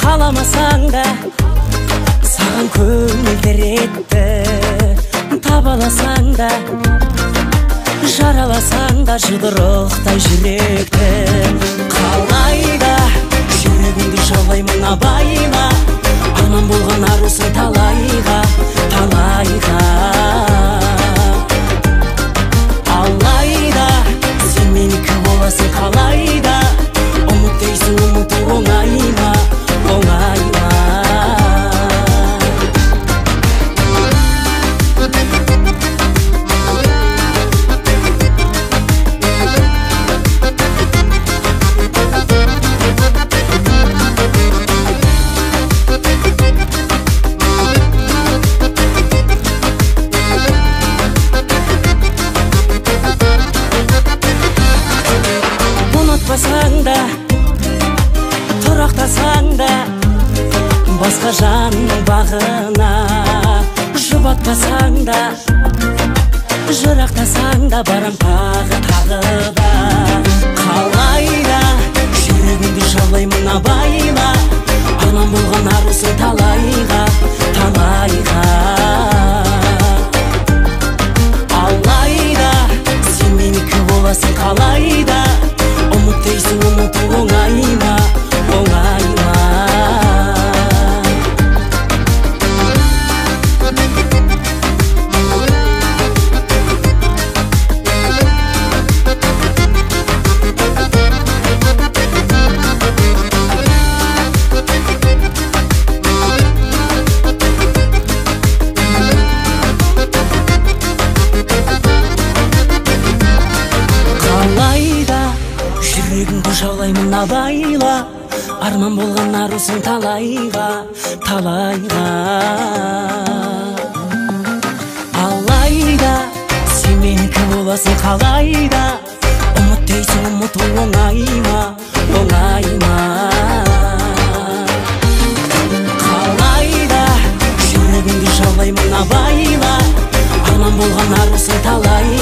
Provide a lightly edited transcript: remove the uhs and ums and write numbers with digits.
Қаламасаң да саған көңіл береді, табаласаң да жараласаң да жұдырықтай жүректі. Қалайда жүрегіңді жаулаймын абайла, арман болған арусың талайға, талайға. Алайда сен менікі боласың қалайда, ұмыт дейсің ұмыту оңай ма, оңай ма. Ұнатпасаң да, тұрақтасаң да, басқа жанның бағына, жұбатпасаң да, жырақтасаң да, барам тағы тағы да. Қалайда жүрегіңді жаулаймын абайла, арман болған арусың талайға, талайға. Алайда сен менікі боласың қалайда, ұмыт дейсің ұмыту оңай ма, оңай ма. Жүрегіңді жаулаймын абайла, арман болған арусың талайға, талайға. Алайда сен менікі боласың қалайда, ұмыт дейсің ұмыту оңай ма, оңай ма. Қалайда жүрегіңді жаулаймын абайла, арман болған арусың талайға.